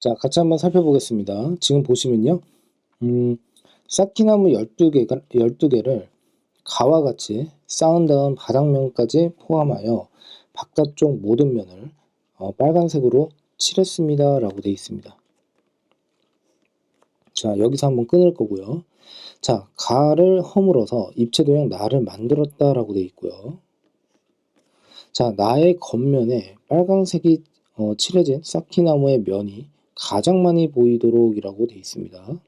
자, 같이 한번 살펴보겠습니다. 지금 보시면요. 쌓기나무 12개를 가와 같이 쌓은 다음 바닥면까지 포함하여 바깥쪽 모든 면을 빨간색으로 칠했습니다. 라고 되어 있습니다. 자, 여기서 한번 끊을 거고요. 자, 가를 허물어서 입체도형 나를 만들었다 라고 되어 있고요. 자, 나의 겉면에 빨간색이 칠해진 쌓기나무의 면이 가장 많이 보이도록 이라고 되어 있습니다.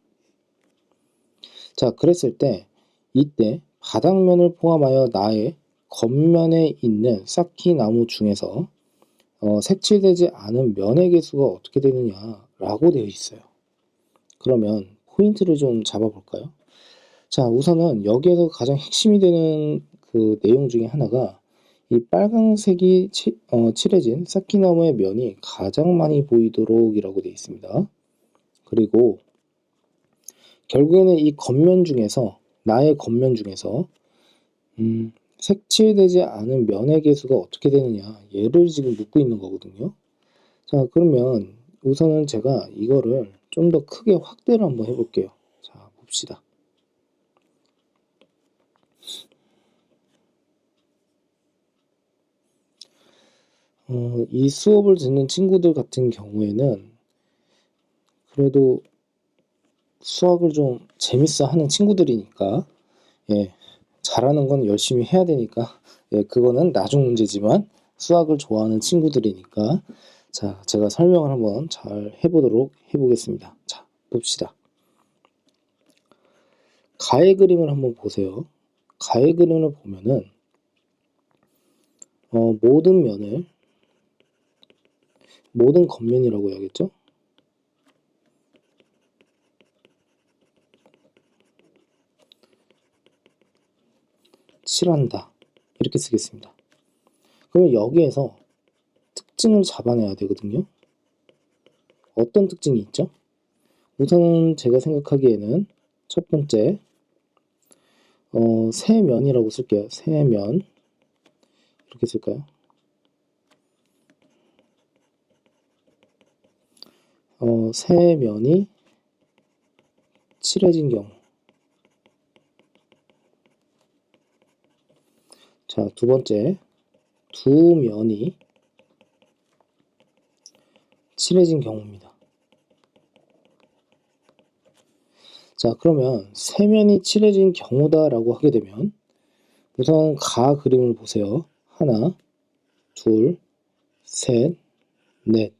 자, 그랬을 때 이때 바닥면을 포함하여 나의 겉면에 있는 쌓기나무 중에서 색칠되지 않은 면의 개수가 어떻게 되느냐라고 되어 있어요. 그러면 포인트를 좀 잡아볼까요? 자, 우선은 여기에서 가장 핵심이 되는 그 내용 중에 하나가 이 빨강색이 칠해진 쌓기나무의 면이 가장 많이 보이도록 이라고 되어 있습니다. 그리고 결국에는 이 겉면 중에서 나의 겉면 중에서 색칠되지 않은 면의 개수가 어떻게 되느냐 얘를 지금 묻고 있는 거거든요. 자, 그러면 우선은 제가 이거를 좀 더 크게 확대를 한번 해볼게요. 자, 봅시다. 이 수업을 듣는 친구들 같은 경우에는 그래도 수학을 좀 재밌어 하는 친구들이니까, 예, 잘하는 건 열심히 해야 되니까, 예, 그거는 나중 문제지만 수학을 좋아하는 친구들이니까, 자, 제가 설명을 한번 잘 해보겠습니다. 자, 봅시다. 가의 그림을 한번 보세요. 가의 그림을 보면은 모든 겉면이라고 해야겠죠? 칠한다. 이렇게 쓰겠습니다. 그러면 여기에서 특징을 잡아내야 되거든요. 어떤 특징이 있죠? 우선 제가 생각하기에는 첫 번째, 세면이라고 쓸게요. 세면. 이렇게 쓸까요? 세면이 칠해진 경우. 자, 두 번째, 두 면이 칠해진 경우입니다. 자, 그러면 세면이 칠해진 경우다라고 하게 되면 우선 가 그림을 보세요. 하나, 둘, 셋, 넷,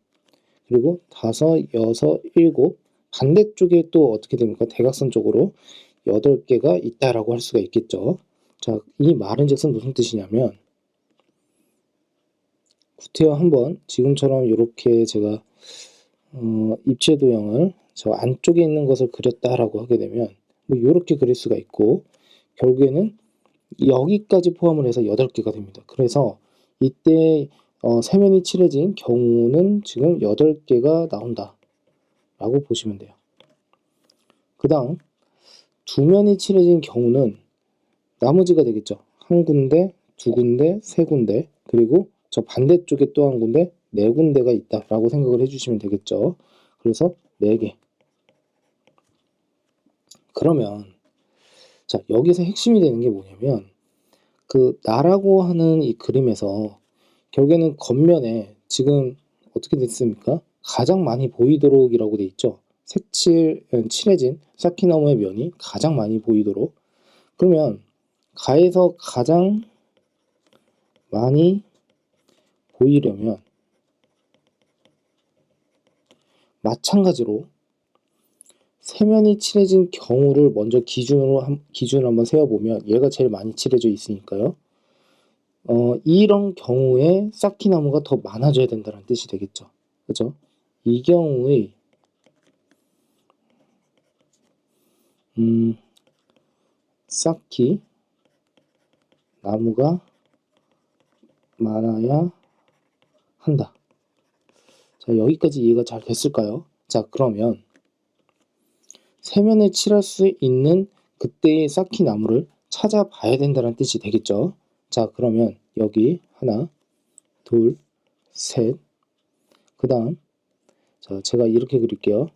그리고 다섯, 여섯, 일곱. 반대쪽에 또 어떻게 됩니까? 대각선 쪽으로 8개가 있다라고 할 수가 있겠죠. 자, 이 말은즉슨 무슨 뜻이냐면 구태여 한번 지금처럼 이렇게 제가 입체 도형을 저 안쪽에 있는 것을 그렸다라고 하게 되면 뭐 이렇게 그릴 수가 있고 결국에는 여기까지 포함을 해서 8개가 됩니다. 그래서 이때 세면이 칠해진 경우는 지금 8개가 나온다 라고 보시면 돼요. 그 다음 두 면이 칠해진 경우는 나머지가 되겠죠. 한 군데, 두 군데, 세 군데, 그리고 저 반대쪽에 또 한 군데, 네 군데가 있다라고 생각을 해주시면 되겠죠. 그래서 4개. 그러면 자, 여기서 핵심이 되는 게 뭐냐면 그 나라고 하는 이 그림에서 결국에는 겉면에 지금 어떻게 됐습니까? 가장 많이 보이도록 이라고 돼 있죠. 칠해진 쌓기나무의 면이 가장 많이 보이도록. 그러면 가에서 가장 많이 보이려면 마찬가지로 세면이 칠해진 경우를 먼저 기준을 한번 세어보면 얘가 제일 많이 칠해져 있으니까요. 이런 경우에 쌓기나무가 더 많아져야 된다는 뜻이 되겠죠. 그죠? 이 경우의 쌓기 나무가 많아야 한다. 자, 여기까지 이해가 잘 됐을까요? 자, 그러면 세면에 칠할 수 있는 그때의 쌓기 나무를 찾아봐야 된다는 뜻이 되겠죠. 자, 그러면 여기 하나, 둘, 셋, 그 다음 자, 제가 이렇게 그릴게요.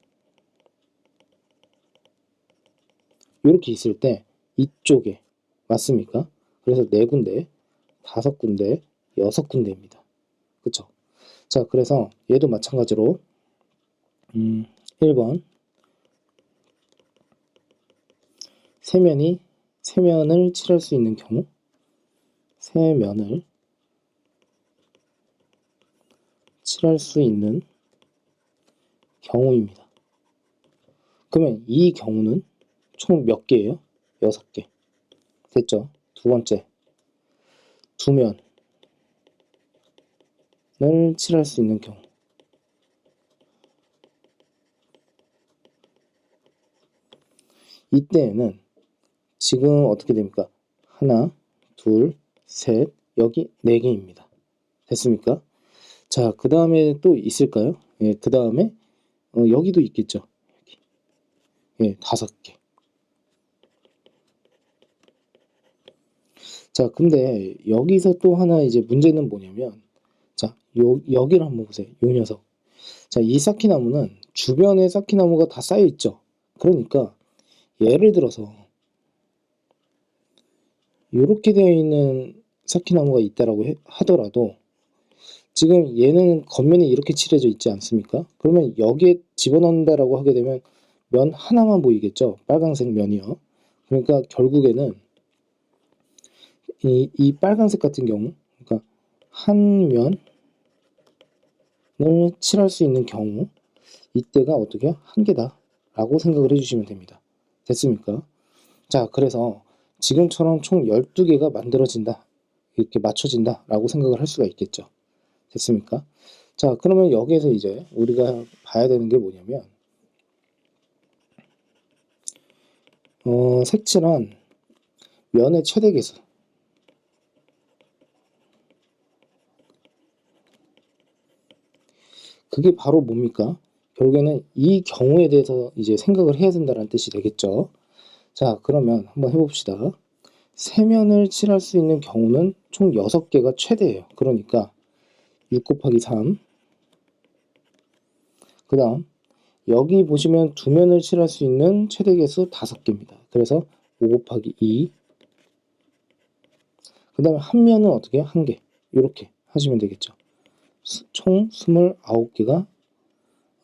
이렇게 있을 때 이쪽에 맞습니까? 그래서 4군데, 5군데, 6군데입니다. 그쵸? 자, 그래서 얘도 마찬가지로 1번 세면을 칠할 수 있는 경우, 세면을 칠할 수 있는 경우입니다. 그러면 이 경우는 총 몇 개예요? 6개. 됐죠? 두 번째, 두면을 칠할 수 있는 경우. 이때에는 지금 어떻게 됩니까? 하나, 둘, 셋, 여기 4개입니다. 됐습니까? 자, 그 다음에 또 있을까요? 예, 그 다음에 여기도 있겠죠. 예, 5개. 자, 근데 여기서 또 하나 이제 문제는 뭐냐면, 자, 여기를 한번 보세요. 요 녀석. 자, 이 쌓기나무는 주변에 쌓기나무가 다 쌓여 있죠. 그러니까 예를 들어서 이렇게 되어 있는 쌓기나무가 있다라고 하더라도 지금 얘는 겉면이 이렇게 칠해져 있지 않습니까? 그러면 여기에 집어넣는다라고 하게 되면 면 하나만 보이겠죠. 빨간색 면이요. 그러니까 결국에는 이 빨간색 같은 경우, 그러니까 한 면을 칠할 수 있는 경우, 이때가 어떻게 한 개다 라고 생각을 해주시면 됩니다. 됐습니까? 자, 그래서 지금처럼 총 12개가 만들어진다, 이렇게 맞춰진다 라고 생각을 할 수가 있겠죠. 됐습니까? 자, 그러면 여기에서 이제 우리가 봐야 되는 게 뭐냐면 색칠한 면의 최대 개수, 그게 바로 뭡니까? 결국에는 이 경우에 대해서 이제 생각을 해야 된다는 뜻이 되겠죠. 자, 그러면 한번 해봅시다. 세면을 칠할 수 있는 경우는 총 6개가 최대예요. 그러니까 6 곱하기 3. 그 다음 여기 보시면 두 면을 칠할 수 있는 최대 개수 5개입니다. 그래서 5 곱하기 2. 그 다음에 한 면은 어떻게 해요? 1개. 이렇게 하시면 되겠죠. 총 29개가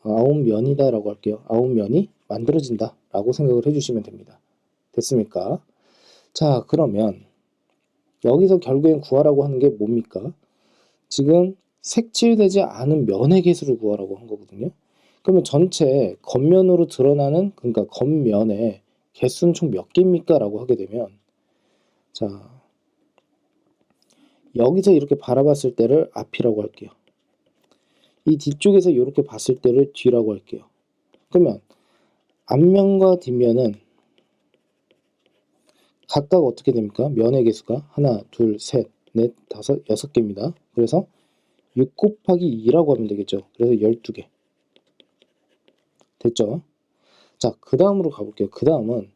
9면이다 라고 할게요. 9면이 만들어진다 라고 생각을 해주시면 됩니다. 됐습니까? 자, 그러면 여기서 결국엔 구하라고 하는 게 뭡니까? 지금 색칠되지 않은 면의 개수를 구하라고 한 거거든요. 그러면 전체 겉면으로 드러나는, 그러니까 겉면의 개수는 총 몇 개입니까? 라고 하게 되면, 자, 여기서 이렇게 바라봤을 때를 앞이라고 할게요. 이 뒤쪽에서 이렇게 봤을 때를 뒤라고 할게요. 그러면 앞면과 뒷면은 각각 어떻게 됩니까? 면의 개수가 하나, 둘, 셋, 넷, 다섯, 6개입니다. 그래서 6 곱하기 2라고 하면 되겠죠. 그래서 12개. 됐죠? 자, 그 다음으로 가볼게요. 그 다음은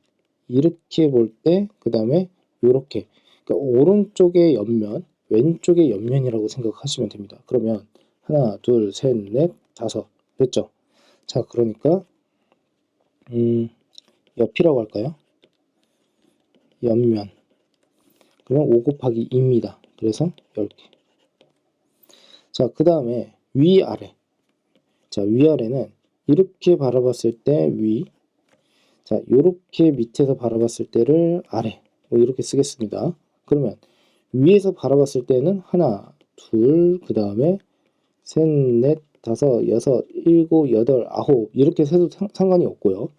이렇게 볼 때, 그 다음에 이렇게. 그러니까 오른쪽의 옆면, 왼쪽의 옆면이라고 생각하시면 됩니다. 그러면 하나, 둘, 셋, 넷, 5. 됐죠? 자, 그러니까 옆이라고 할까요? 옆면. 그러면 5 곱하기 2입니다. 그래서 10개. 자, 그 다음에 위아래. 자, 위아래는 이렇게 바라봤을 때 위. 자, 요렇게 밑에서 바라봤을 때를 아래. 뭐 이렇게 쓰겠습니다. 그러면 위에서 바라봤을 때는 하나, 둘, 그 다음에 셋, 넷, 다섯, 여섯, 일곱, 여덟, 아홉 이렇게 세도 상관이 없고요.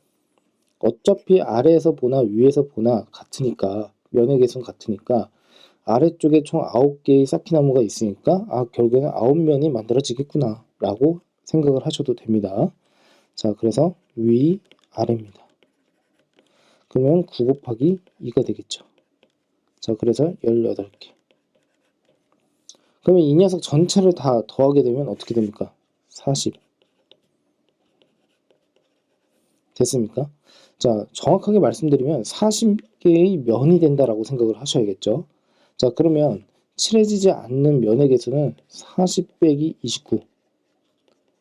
어차피 아래에서 보나 위에서 보나 같으니까, 면의 개수는 같으니까 아래쪽에 총 9개의 쌓기나무가 있으니까 결국에는 9면이 만들어지겠구나 라고 생각을 하셔도 됩니다. 자, 그래서 위, 아래입니다. 그러면 9 곱하기 2가 되겠죠. 자, 그래서 18개. 그러면 이 녀석 전체를 다 더하게 되면 어떻게 됩니까? 40. 됐습니까? 자, 정확하게 말씀드리면 40개의 면이 된다라고 생각을 하셔야겠죠. 자, 그러면 칠해지지 않는 면의 개수는 40 빼기 29.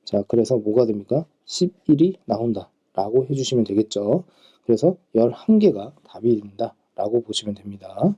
자, 그래서 뭐가 됩니까? 11이 나온다 라고 해주시면 되겠죠. 그래서 11개가 답이 된다 라고 보시면 됩니다.